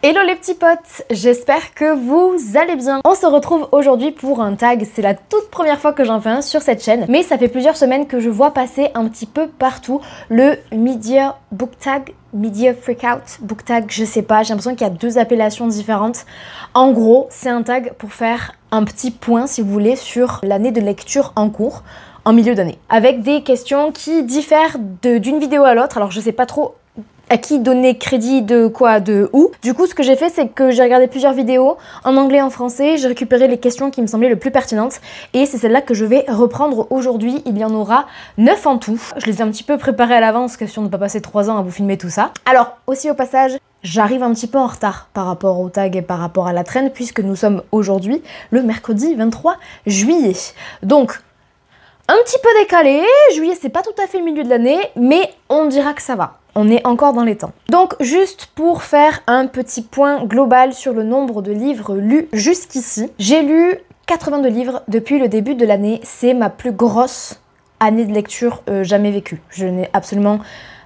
Hello les petits potes, j'espère que vous allez bien. On se retrouve aujourd'hui pour un tag, c'est la toute première fois que j'en fais un sur cette chaîne, mais ça fait plusieurs semaines que je vois passer un petit peu partout le Media Book Tag, Media Freakout Book Tag, je sais pas, j'ai l'impression qu'il y a deux appellations différentes. En gros, c'est un tag pour faire un petit point, si vous voulez, sur l'année de lecture en cours, en milieu d'année, avec des questions qui diffèrent d'une vidéo à l'autre, alors je sais pas trop à qui donner crédit de quoi, de où. Du coup, ce que j'ai fait, c'est que j'ai regardé plusieurs vidéos en anglais et en français, j'ai récupéré les questions qui me semblaient le plus pertinentes et c'est celle-là que je vais reprendre aujourd'hui. Il y en aura 9 en tout. Je les ai un petit peu préparées à l'avance, question de ne pas passer 3 ans à vous filmer tout ça. Alors, aussi au passage, j'arrive un petit peu en retard par rapport au tag et par rapport à la traîne puisque nous sommes aujourd'hui le mercredi 23 juillet. Donc, un petit peu décalé, juillet c'est pas tout à fait le milieu de l'année, mais on dira que ça va. On est encore dans les temps. Donc juste pour faire un petit point global sur le nombre de livres lus jusqu'ici, j'ai lu 82 livres depuis le début de l'année. C'est ma plus grosse année de lecture jamais vécue. Je n'ai absolument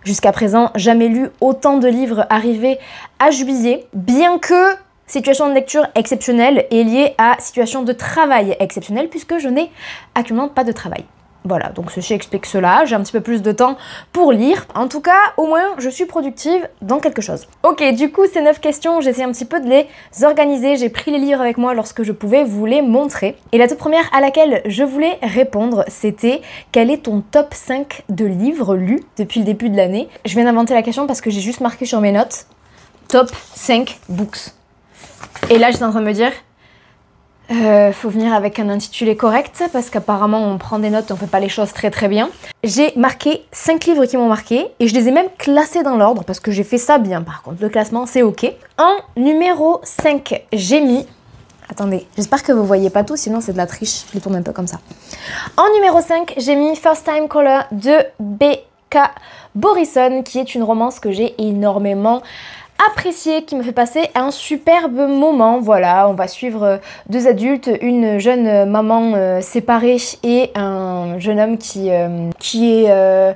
jusqu'à présent jamais lu autant de livres arrivés à juillet, bien que situation de lecture exceptionnelle est liée à situation de travail exceptionnelle puisque je n'ai actuellement pas de travail. Voilà, donc ceci explique cela, j'ai un petit peu plus de temps pour lire. En tout cas, au moins, je suis productive dans quelque chose. Ok, du coup, ces 9 questions, j'essaie un petit peu de les organiser. J'ai pris les livres avec moi lorsque je pouvais vous les montrer. Et la toute première à laquelle je voulais répondre, c'était quel est ton top 5 de livres lus depuis le début de l'année? Je viens d'inventer la question parce que j'ai juste marqué sur mes notes top 5 books. Et là, j'étais en train de me dire... faut venir avec un intitulé correct parce qu'apparemment on prend des notes et on fait pas les choses très bien. J'ai marqué 5 livres qui m'ont marqué et je les ai même classés dans l'ordre parce que j'ai fait ça bien. Par contre le classement c'est ok. En numéro 5 j'ai mis... Attendez, j'espère que vous voyez pas tout sinon c'est de la triche, je les tourne un peu comme ça. En numéro 5 j'ai mis First Time Caller de B.K. Borison qui est une romance que j'ai énormément apprécié, qui me fait passer un superbe moment. Voilà, on va suivre deux adultes, une jeune maman séparée et un jeune homme qui est,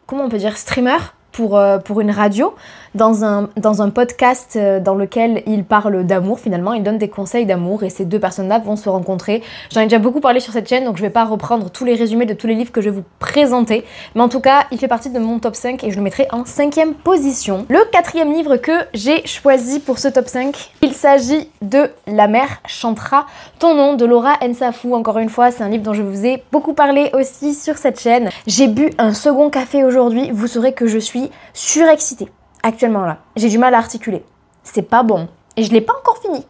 comment on peut dire, streamer pour une radio, dans un podcast dans lequel il parle d'amour finalement, il donne des conseils d'amour et ces deux personnes-là vont se rencontrer. J'en ai déjà beaucoup parlé sur cette chaîne donc je vais pas reprendre tous les résumés de tous les livres que je vais vous présenter, mais en tout cas il fait partie de mon top 5 et je le mettrai en 5e position. Le 4e livre que j'ai choisi pour ce top 5, il s'agit de La mer chantera ton nom de Laura Nsafou. Encore une fois, c'est un livre dont je vous ai beaucoup parlé aussi sur cette chaîne. J'ai bu un second café aujourd'hui, vous saurez que je suis surexcitée. Actuellement là, j'ai du mal à articuler. C'est pas bon. Et je l'ai pas encore fini.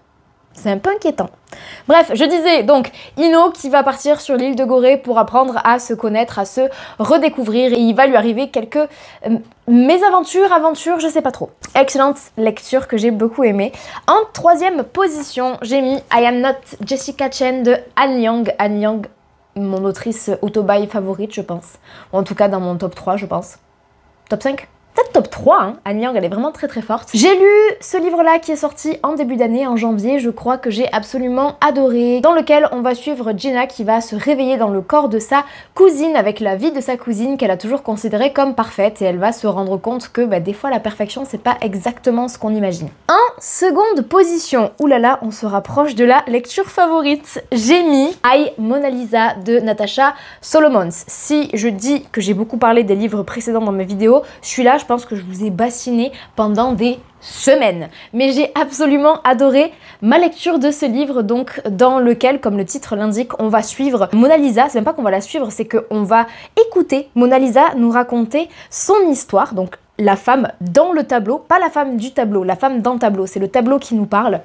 C'est un peu inquiétant. Bref, je disais donc Ino qui va partir sur l'île de Gorée pour apprendre à se connaître, à se redécouvrir et il va lui arriver quelques aventures, je sais pas trop. Excellente lecture que j'ai beaucoup aimée. En 3e position, j'ai mis I Am Not Jessica Chen de Anne Yang. Anne Yang, mon autrice auto-buy favorite, je pense. Ou en tout cas dans mon top 3, je pense. Top 5 ? Peut-être top 3, hein. Anne Yang, elle est vraiment très forte. J'ai lu ce livre-là qui est sorti en début d'année, en janvier, je crois que j'ai absolument adoré, dans lequel on va suivre Jenna qui va se réveiller dans le corps de sa cousine, avec la vie de sa cousine qu'elle a toujours considérée comme parfaite, et elle va se rendre compte que des fois la perfection c'est pas exactement ce qu'on imagine. En seconde position, oulala, on se rapproche de la lecture favorite, j'ai mis I, Mona Lisa de Natasha Solomons. Si je dis que j'ai beaucoup parlé des livres précédents dans mes vidéos, celui-là je pense que je vous ai bassiné pendant des semaines. Mais j'ai absolument adoré ma lecture de ce livre, donc dans lequel, comme le titre l'indique, on va suivre Mona Lisa. C'est même pas qu'on va la suivre, c'est qu'on va écouter Mona Lisa nous raconter son histoire, donc la femme dans le tableau, pas la femme du tableau, la femme dans le tableau, c'est le tableau qui nous parle.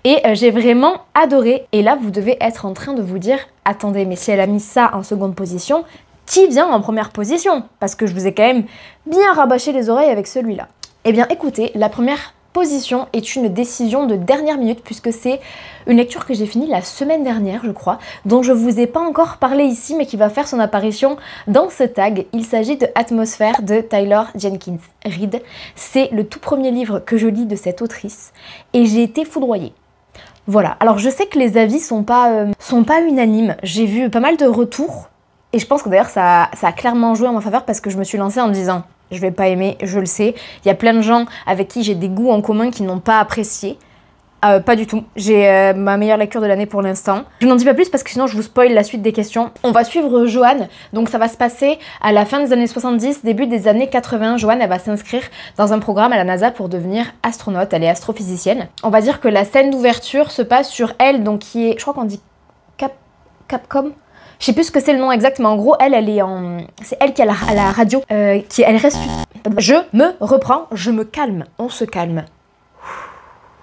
Et j'ai vraiment adoré. Et là, vous devez être en train de vous dire, attendez, mais si elle a mis ça en seconde position, qui vient en première position? Parce que je vous ai quand même bien rabâché les oreilles avec celui-là. Eh bien écoutez, la première position est une décision de dernière minute puisque c'est une lecture que j'ai finie la semaine dernière je crois, dont je vous ai pas encore parlé ici mais qui va faire son apparition dans ce tag. Il s'agit de Atmosphère de Taylor Jenkins Reid. C'est le tout premier livre que je lis de cette autrice et j'ai été foudroyée. Voilà, alors je sais que les avis sont pas unanimes, j'ai vu pas mal de retours. Et je pense que d'ailleurs ça a clairement joué en ma faveur parce que je me suis lancée en me disant je vais pas aimer, je le sais. Il y a plein de gens avec qui j'ai des goûts en commun qui n'ont pas apprécié. Pas du tout. J'ai ma meilleure lecture de l'année pour l'instant. Je n'en dis pas plus parce que sinon je vous spoil la suite des questions. On va suivre Joanne, donc ça va se passer à la fin des années 70, début des années 80. Joanne, elle va s'inscrire dans un programme à la NASA pour devenir astronaute, elle est astrophysicienne. On va dire que la scène d'ouverture se passe sur elle, donc qui est, je crois qu'on dit Capcom. Je sais plus ce que c'est le nom exact, mais en gros, elle est en... C'est elle qui a la radio, elle reste... Je me reprends, je me calme, on se calme.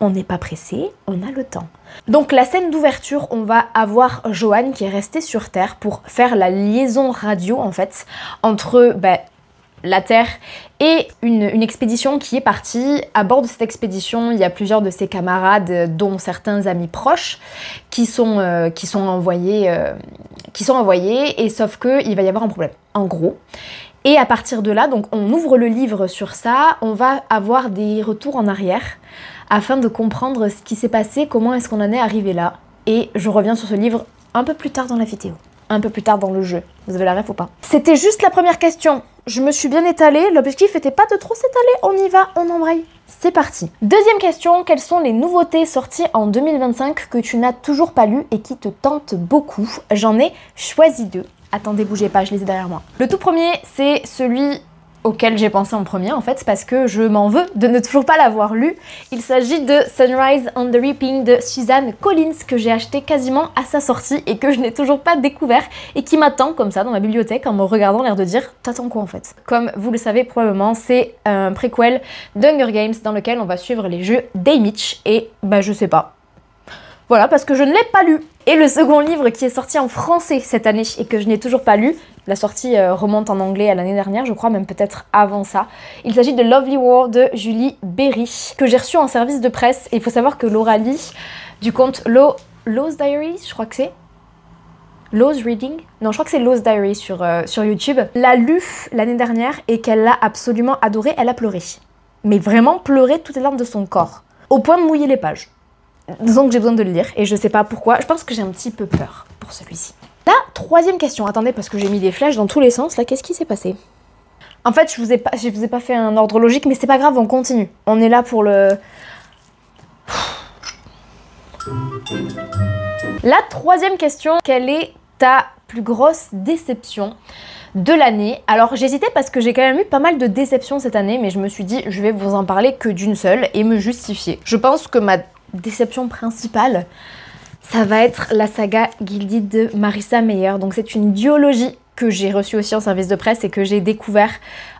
On n'est pas pressé, on a le temps. Donc la scène d'ouverture, on va avoir Joanne qui est restée sur Terre pour faire la liaison radio en fait entre la Terre et une expédition qui est partie. À bord de cette expédition, il y a plusieurs de ses camarades, dont certains amis proches, qui sont envoyés, et sauf qu'il va y avoir un problème, en gros. Et à partir de là, donc on ouvre le livre sur ça, on va avoir des retours en arrière afin de comprendre ce qui s'est passé, comment est-ce qu'on en est arrivé là. Et je reviens sur ce livre un peu plus tard dans la vidéo, un peu plus tard dans le jeu. Vous avez la ref ou pas? C'était juste la première question. Je me suis bien étalée, l'objectif n'était pas de trop s'étaler. On y va, on embraye. C'est parti. Deuxième question, quelles sont les nouveautés sorties en 2025 que tu n'as toujours pas lues et qui te tentent beaucoup? J'en ai choisi 2. Attendez, bougez pas, je les ai derrière moi. Le tout premier, c'est celui auquel j'ai pensé en premier en fait, parce que je m'en veux de ne toujours pas l'avoir lu. Il s'agit de Sunrise on the Reaping de Suzanne Collins, que j'ai acheté quasiment à sa sortie et que je n'ai toujours pas découvert et qui m'attend comme ça dans ma bibliothèque en me regardant, l'air de dire « T'attends quoi en fait ?» Comme vous le savez probablement, c'est un préquel d'Hunger Games dans lequel on va suivre les jeux d'Haymitch et je sais pas. Voilà, parce que je ne l'ai pas lu. Et le second livre qui est sorti en français cette année et que je n'ai toujours pas lu, la sortie remonte en anglais à l'année dernière, je crois, même peut-être avant ça. Il s'agit de Lovely War de Julie Berry, que j'ai reçu en service de presse. Et il faut savoir que Laura lit du compte Low's Diary, je crois que c'est. Low's Reading? Non, je crois que c'est Low's Diary sur YouTube. L'a lu l'année dernière et qu'elle l'a absolument adoré, elle a pleuré. Mais vraiment pleuré toutes les larmes de son corps. Au point de mouiller les pages. Disons que j'ai besoin de le lire et je sais pas pourquoi. Je pense que j'ai un petit peu peur pour celui-ci. La troisième question. Attendez, parce que j'ai mis des flèches dans tous les sens. Là, qu'est-ce qui s'est passé? En fait, je vous ai pas fait un ordre logique, mais c'est pas grave, on continue. On est là pour le... La troisième question. Quelle est ta plus grosse déception de l'année? Alors j'hésitais parce que j'ai quand même eu pas mal de déceptions cette année, mais je me suis dit je vais vous en parler que d'une seule et me justifier. Je pense que ma déception principale, ça va être la saga Gilded de Marissa Meyer. Donc c'est une duologie que j'ai reçue aussi en service de presse et que j'ai découvert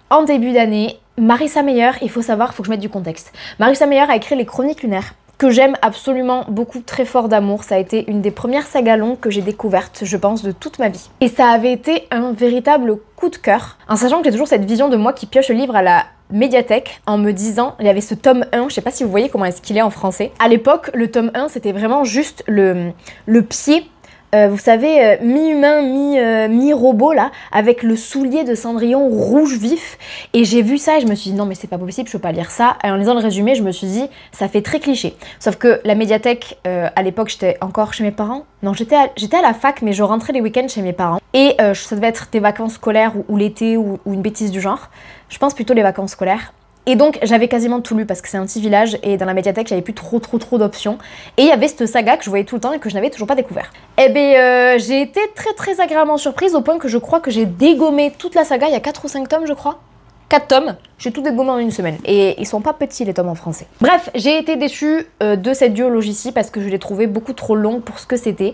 en début d'année. Marissa Meyer, il faut savoir, il faut que je mette du contexte. Marissa Meyer a écrit les Chroniques lunaires, que j'aime absolument beaucoup, très fort d'amour. Ça a été une des premières sagas longues que j'ai découvertes, je pense, de toute ma vie. Et ça avait été un véritable coup de cœur, en sachant que j'ai toujours cette vision de moi qui pioche le livre à la médiathèque en me disant, il y avait ce tome 1, je sais pas si vous voyez comment est-ce qu'il est en français. À l'époque, le tome 1, c'était vraiment juste le pied, vous savez, mi-humain, mi-robot là, avec le soulier de Cendrillon rouge vif. Et j'ai vu ça et je me suis dit non mais c'est pas possible, je peux pas lire ça. Et en lisant le résumé, je me suis dit ça fait très cliché. Sauf que la médiathèque, à l'époque j'étais encore chez mes parents. Non, j'étais à la fac, mais je rentrais les week-ends chez mes parents. Et ça devait être des vacances scolaires ou l'été ou une bêtise du genre. Je pense plutôt les vacances scolaires. Et donc j'avais quasiment tout lu parce que c'est un petit village et dans la médiathèque j'avais plus trop d'options. Et il y avait cette saga que je voyais tout le temps et que je n'avais toujours pas découvert. Et bien j'ai été très agréablement surprise au point que je crois que j'ai dégommé toute la saga, il y a 4 ou 5 tomes je crois. 4 tomes, j'ai tout dégommé en une semaine. Et ils sont pas petits les tomes en français. Bref, j'ai été déçue de cette duologie-ci parce que je l'ai trouvée beaucoup trop longue pour ce que c'était.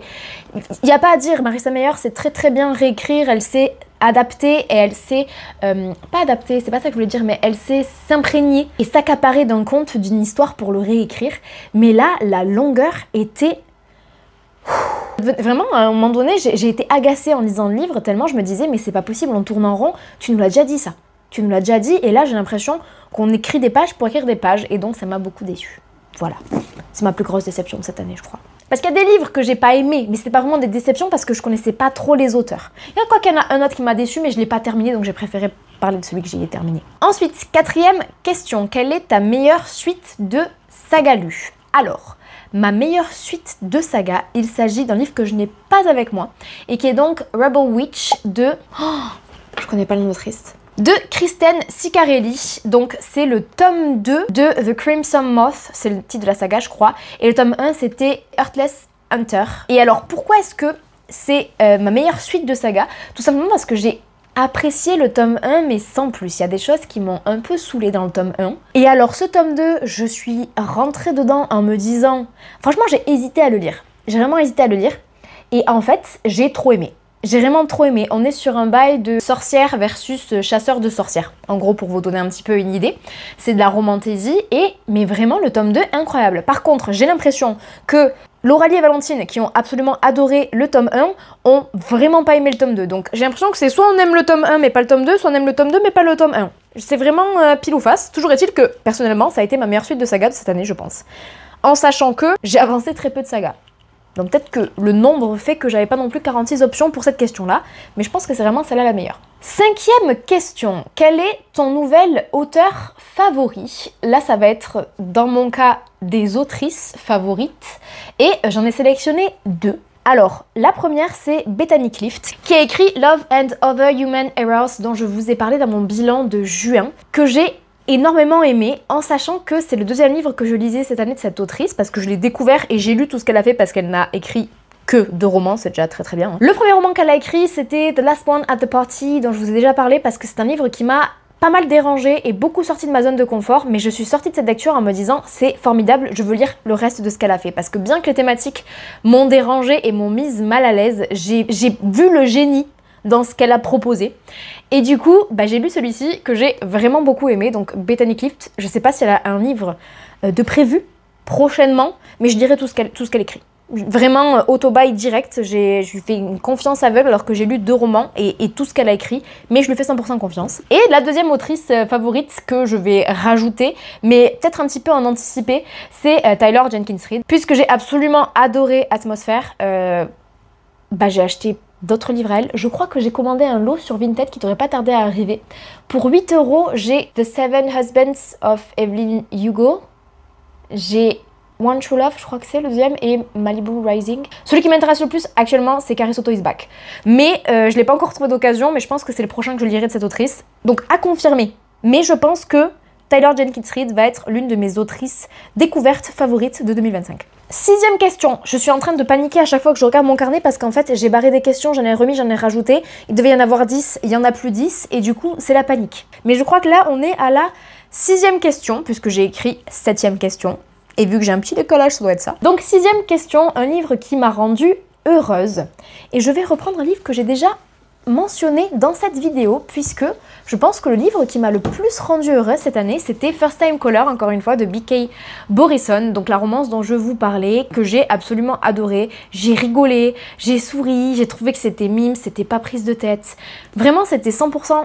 Il n'y a pas à dire, Marissa Meyer sait très bien réécrire, elle sait adapter et elle sait... pas adapter, c'est pas ça que je voulais dire, mais elle sait s'imprégner et s'accaparer d'un conte, d'une histoire pour le réécrire. Mais là, la longueur était... Vraiment, à un moment donné, j'ai été agacée en lisant le livre tellement je me disais mais c'est pas possible, on tourne en rond, tu nous l'as déjà dit ça. Tu nous l'as déjà dit et là j'ai l'impression qu'on écrit des pages pour écrire des pages et donc ça m'a beaucoup déçue. Voilà, c'est ma plus grosse déception de cette année je crois. Parce qu'il y a des livres que j'ai pas aimés, mais c'est pas vraiment des déceptions parce que je connaissais pas trop les auteurs. Il y a quoi qu'il y en a un autre qui m'a déçu mais je l'ai pas terminé donc j'ai préféré parler de celui que j'ai terminé. Ensuite, quatrième question, quelle est ta meilleure suite de saga lue? Alors, ma meilleure suite de saga, il s'agit d'un livre que je n'ai pas avec moi et qui est donc Rebel Witch de... Oh, je connais pas le nom d'autrice. de Kristen Ciccarelli. Donc c'est le tome 2 de The Crimson Moth, c'est le titre de la saga je crois, et le tome 1 c'était Heartless Hunter. Et alors pourquoi est-ce que c'est ma meilleure suite de saga? Tout simplement parce que j'ai apprécié le tome 1 mais sans plus. Il y a des choses qui m'ont un peu saoulée dans le tome 1. Et alors ce tome 2, je suis rentrée dedans en me disant... Franchement j'ai hésité à le lire. J'ai vraiment hésité à le lire. Et en fait j'ai trop aimé. J'ai vraiment trop aimé. On est sur un bail de sorcière versus chasseur de sorcières. En gros, pour vous donner un petit peu une idée, c'est de la romantaisie mais vraiment le tome 2 incroyable. Par contre, j'ai l'impression que Lauralie et Valentine, qui ont absolument adoré le tome 1, ont vraiment pas aimé le tome 2. Donc j'ai l'impression que c'est soit on aime le tome 1 mais pas le tome 2, soit on aime le tome 2 mais pas le tome 1. C'est vraiment pile ou face. Toujours est-il que, personnellement, ça a été ma meilleure suite de saga de cette année, je pense. En sachant que j'ai avancé très peu de sagas. Donc peut-être que le nombre fait que j'avais pas non plus 46 options pour cette question-là, mais je pense que c'est vraiment celle-là la meilleure. 5e question. Quel est ton nouvel auteur favori? Là, ça va être, dans mon cas, des autrices favorites, et j'en ai sélectionné 2. Alors, la première, c'est Bethany Clift, qui a écrit Love and Other Human Errors, dont je vous ai parlé dans mon bilan de juin, que j'ai énormément aimé, en sachant que c'est le 2e livre que je lisais cette année de cette autrice, parce que je l'ai découvert et j'ai lu tout ce qu'elle a fait parce qu'elle n'a écrit que 2 romans, c'est déjà très bien. Le premier roman qu'elle a écrit, c'était The Last One at the Party, dont je vous ai déjà parlé, parce que c'est un livre qui m'a pas mal dérangée et beaucoup sortie de ma zone de confort, mais je suis sortie de cette lecture en me disant c'est formidable, je veux lire le reste de ce qu'elle a fait, parce que bien que les thématiques m'ont dérangée et m'ont mise mal à l'aise, j'ai vu le génie dans ce qu'elle a proposé. Et du coup, j'ai lu celui-ci que j'ai vraiment beaucoup aimé, donc Bethany Clift. Je sais pas si elle a un livre de prévu prochainement, mais je dirais tout ce qu'elle écrit. Vraiment auto-buy direct, je lui fais une confiance aveugle alors que j'ai lu 2 romans et tout ce qu'elle a écrit, mais je lui fais 100% confiance. Et la deuxième autrice favorite que je vais rajouter, mais peut-être un petit peu en anticipé, c'est Taylor Jenkins Reid. Puisque j'ai absolument adoré Atmosphère, j'ai acheté d'autres livres à elle. Je crois que j'ai commandé un lot sur Vinted qui devrait pas tarder à arriver. Pour 8 €, j'ai The Seven Husbands of Evelyn Hugo. J'ai One True Love, je crois que c'est le deuxième, et Malibu Rising. Celui qui m'intéresse le plus actuellement, c'est Carrie Soto is Back. Mais je l'ai pas encore trouvé d'occasion, mais je pense que c'est le prochain que je lirai de cette autrice. Donc à confirmer. Mais je pense que Taylor Jenkins Reid va être l'une de mes autrices découvertes favorites de 2025. 6e question. Je suis en train de paniquer à chaque fois que je regarde mon carnet parce qu'en fait j'ai barré des questions, j'en ai remis, j'en ai rajouté. Il devait y en avoir 10, il y en a plus 10 et du coup c'est la panique. Mais je crois que là on est à la 6e question puisque j'ai écrit 7e question. Et vu que j'ai un petit décollage, ça doit être ça. Donc 6e question, un livre qui m'a rendue heureuse. Et je vais reprendre un livre que j'ai déjà mentionné dans cette vidéo puisque je pense que le livre qui m'a le plus rendue heureuse cette année c'était First Time Caller, encore une fois, de B.K. Borison, donc la romance dont je vous parlais, que j'ai absolument adoré. J'ai rigolé, j'ai souri, j'ai trouvé que c'était mime, c'était pas prise de tête. Vraiment c'était 100%,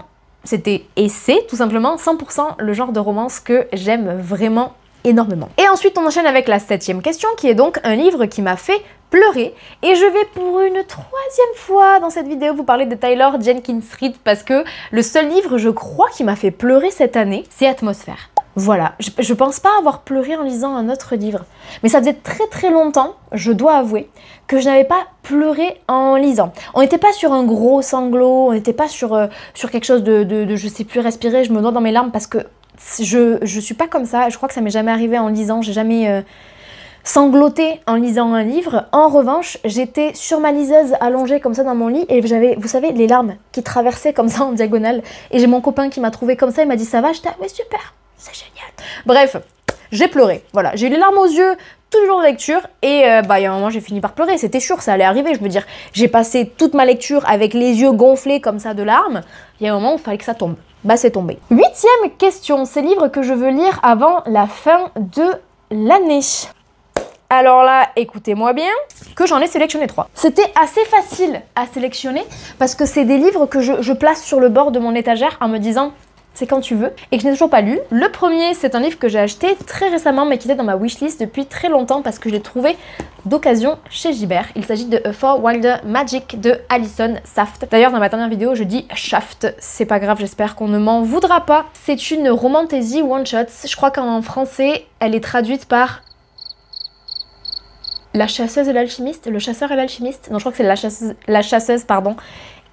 et c'est tout simplement 100% le genre de romance que j'aime vraiment énormément. Et ensuite on enchaîne avec la 7e question qui est donc un livre qui m'a fait pleurer et je vais pour une 3e fois dans cette vidéo vous parler de Taylor Jenkins Reid parce que le seul livre je crois qui m'a fait pleurer cette année c'est Atmosphère. Voilà, je pense pas avoir pleuré en lisant un autre livre, mais ça faisait très longtemps, je dois avouer, que je n'avais pas pleuré en lisant. On n'était pas sur un gros sanglot, on n'était pas sur quelque chose de je sais plus respirer, je me noie dans mes larmes parce que je suis pas comme ça, je crois que ça m'est jamais arrivé en lisant, j'ai jamais sangloté en lisant un livre. En revanche, j'étais sur ma liseuse allongée comme ça dans mon lit et j'avais, vous savez, les larmes qui traversaient comme ça en diagonale. Et j'ai mon copain qui m'a trouvé comme ça, il m'a dit ça va, j'étais ouais super, c'est génial. Bref, j'ai pleuré, voilà, j'ai eu les larmes aux yeux tout le jour de lecture et il y a un moment j'ai fini par pleurer, c'était sûr, ça allait arriver, je veux dire, j'ai passé toute ma lecture avec les yeux gonflés comme ça de larmes, il y a un moment où il fallait que ça tombe. C'est tombé. 8e question, ces livres que je veux lire avant la fin de l'année. Alors là, écoutez-moi bien, que j'en ai sélectionné 3. C'était assez facile à sélectionner parce que c'est des livres que je place sur le bord de mon étagère en me disant c'est quand tu veux et que je n'ai toujours pas lu. Le premier, c'est un livre que j'ai acheté très récemment mais qui était dans ma wishlist depuis très longtemps parce que je l'ai trouvé d'occasion chez Gibert. Il s'agit de A Four Wilder Magic de Alison Saft. D'ailleurs, dans ma dernière vidéo, je dis Shaft. C'est pas grave, j'espère qu'on ne m'en voudra pas. C'est une romantaisie one-shot. Je crois qu'en français, elle est traduite par La chasseuse et l'alchimiste, le chasseur et l'alchimiste. Non, je crois que c'est la chasseuse, pardon,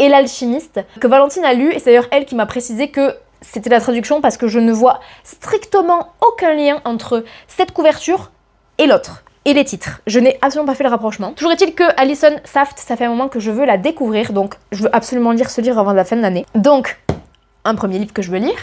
et l'alchimiste, que Valentine a lu, et c'est d'ailleurs elle qui m'a précisé que c'était la traduction parce que je ne vois strictement aucun lien entre cette couverture et l'autre. Et les titres. Je n'ai absolument pas fait le rapprochement. Toujours est-il que Alison Saft, ça fait un moment que je veux la découvrir, donc je veux absolument lire ce livre avant la fin de l'année. Donc, un premier livre que je veux lire.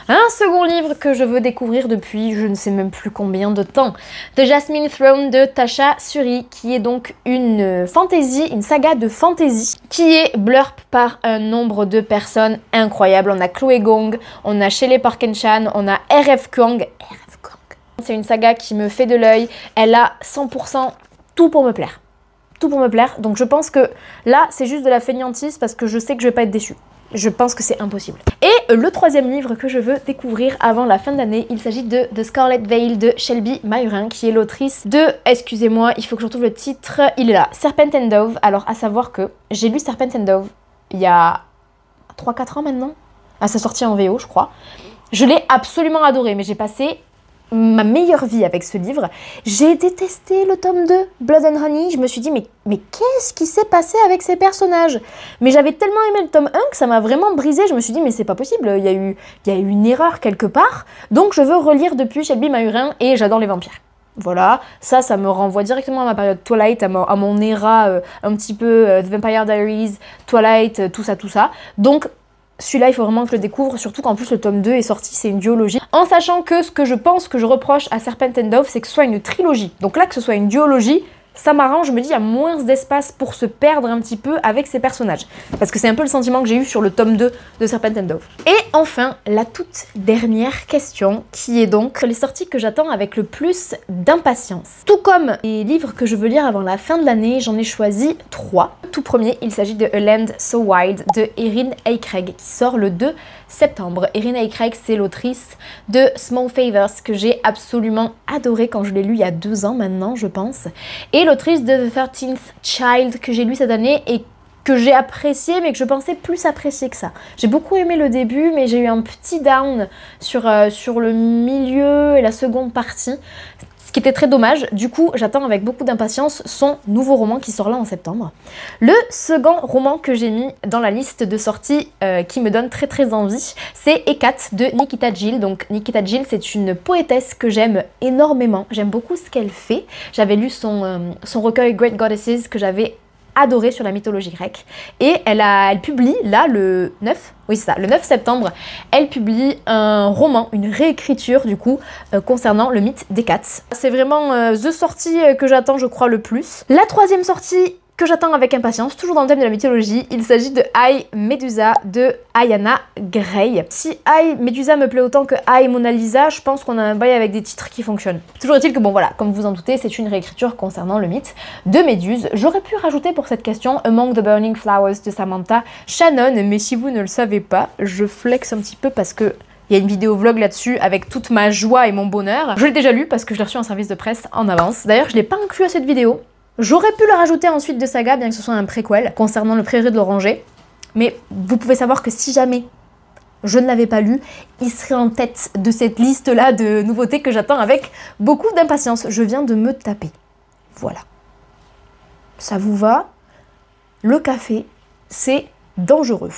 Un second livre que je veux découvrir depuis je ne sais même plus combien de temps. The Jasmine Throne de Tasha Suri, qui est donc une fantasy, une saga de fantasy, qui est blurb par un nombre de personnes incroyables. On a Chloé Gong, on a Shelley Parkenchan, on a R.F. Kuang. C'est une saga qui me fait de l'œil. Elle a 100% tout pour me plaire. Tout pour me plaire. Donc je pense que là, c'est juste de la fainéantise parce que je sais que je vais pas être déçue. Je pense que c'est impossible. Et le troisième livre que je veux découvrir avant la fin d'année, il s'agit de The Scarlet Veil de Shelby Mahurin, qui est l'autrice de, excusez-moi, il faut que je retrouve le titre, il est là, Serpent and Dove. Alors à savoir que j'ai lu Serpent and Dove il y a 3-4 ans maintenant, à sa sortie en VO je crois. Je l'ai absolument adoré, mais j'ai passé ma meilleure vie avec ce livre. J'ai détesté le tome 2, Blood and Honey. Je me suis dit, mais qu'est-ce qui s'est passé avec ces personnages? Mais j'avais tellement aimé le tome 1 que ça m'a vraiment brisé. Je me suis dit, mais c'est pas possible, il y a eu une erreur quelque part. Donc je veux relire depuis Shelby Mahurin et j'adore les vampires. Voilà, ça me renvoie directement à ma période Twilight, à mon éra un petit peu The Vampire Diaries, Twilight, tout ça. Donc celui-là, il faut vraiment que je le découvre, surtout qu'en plus le tome 2 est sorti, c'est une duologie. En sachant que ce que je pense que je reproche à Serpent and Dove, c'est que ce soit une trilogie. Donc là, que ce soit une duologie, ça m'arrange, je me dis, il y a moins d'espace pour se perdre un petit peu avec ces personnages. Parce que c'est un peu le sentiment que j'ai eu sur le tome 2 de Serpent and Dove. Et enfin, la toute dernière question, qui est donc les sorties que j'attends avec le plus d'impatience. Tout comme les livres que je veux lire avant la fin de l'année, j'en ai choisi 3. Tout premier, il s'agit de A Land So Wild de Erin A. Craig, qui sort le 2 septembre. Erin A. Craig, c'est l'autrice de Small Favors, que j'ai absolument adoré quand je l'ai lu il y a 2 ans maintenant, je pense. Et l'autrice de The 13th Child, que j'ai lu cette année et que j'ai apprécié, mais que je pensais plus apprécier que ça. J'ai beaucoup aimé le début, mais j'ai eu un petit down sur le milieu et la seconde partie, ce qui était très dommage. Du coup, j'attends avec beaucoup d'impatience son nouveau roman qui sort là en septembre. Le second roman que j'ai mis dans la liste de sorties qui me donne très envie, c'est Hécate de Nikita Gill. Donc Nikita Gill, c'est une poétesse que j'aime énormément. J'aime beaucoup ce qu'elle fait. J'avais lu son recueil Great Goddesses que j'avais adoré sur la mythologie grecque. Et elle publie là le 9, oui c'est ça, le 9 septembre, elle publie un roman, une réécriture du coup, concernant le mythe d'Hécate. C'est vraiment the sortie que j'attends je crois le plus. La troisième sortie que j'attends avec impatience, toujours dans le thème de la mythologie, il s'agit de I, Medusa de Ayana Gray. Si I, Medusa me plaît autant que I, Mona Lisa, je pense qu'on a un bail avec des titres qui fonctionnent. Toujours est-il que bon voilà, comme vous en doutez, c'est une réécriture concernant le mythe de Méduse. J'aurais pu rajouter pour cette question Among the Burning Flowers de Samantha Shannon, mais si vous ne le savez pas, je flex un petit peu parce que il y a une vidéo vlog là-dessus avec toute ma joie et mon bonheur. Je l'ai déjà lu parce que je l'ai reçu en service de presse en avance. D'ailleurs, je ne l'ai pas inclus à cette vidéo. J'aurais pu le rajouter ensuite de saga, bien que ce soit un préquel, concernant le prieuré de l'Oranger. Mais vous pouvez savoir que si jamais je ne l'avais pas lu, il serait en tête de cette liste-là de nouveautés que j'attends avec beaucoup d'impatience. Je viens de me taper. Voilà. Ça vous va? Le café, c'est dangereux.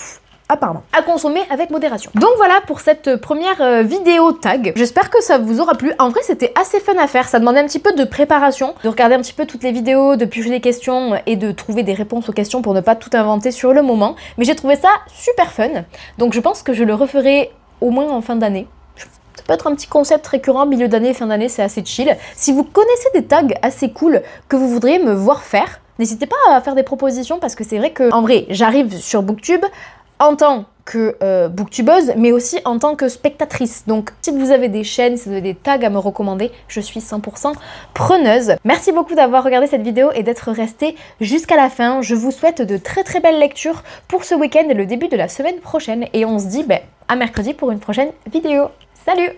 Apparemment. À consommer avec modération. Donc voilà pour cette première vidéo tag. J'espère que ça vous aura plu. En vrai, c'était assez fun à faire. Ça demandait un petit peu de préparation, de regarder un petit peu toutes les vidéos, de piocher des questions et de trouver des réponses aux questions pour ne pas tout inventer sur le moment. Mais j'ai trouvé ça super fun. Donc je pense que je le referai au moins en fin d'année. Ça peut être un petit concept récurrent, milieu d'année, fin d'année, c'est assez chill. Si vous connaissez des tags assez cool que vous voudriez me voir faire, n'hésitez pas à faire des propositions parce que c'est vrai que, en vrai, j'arrive sur Booktube en tant que booktubeuse, mais aussi en tant que spectatrice. Donc si vous avez des chaînes, si vous avez des tags à me recommander, je suis 100% preneuse. Merci beaucoup d'avoir regardé cette vidéo et d'être resté jusqu'à la fin. Je vous souhaite de très belles lectures pour ce week-end et le début de la semaine prochaine. Et on se dit à mercredi pour une prochaine vidéo. Salut!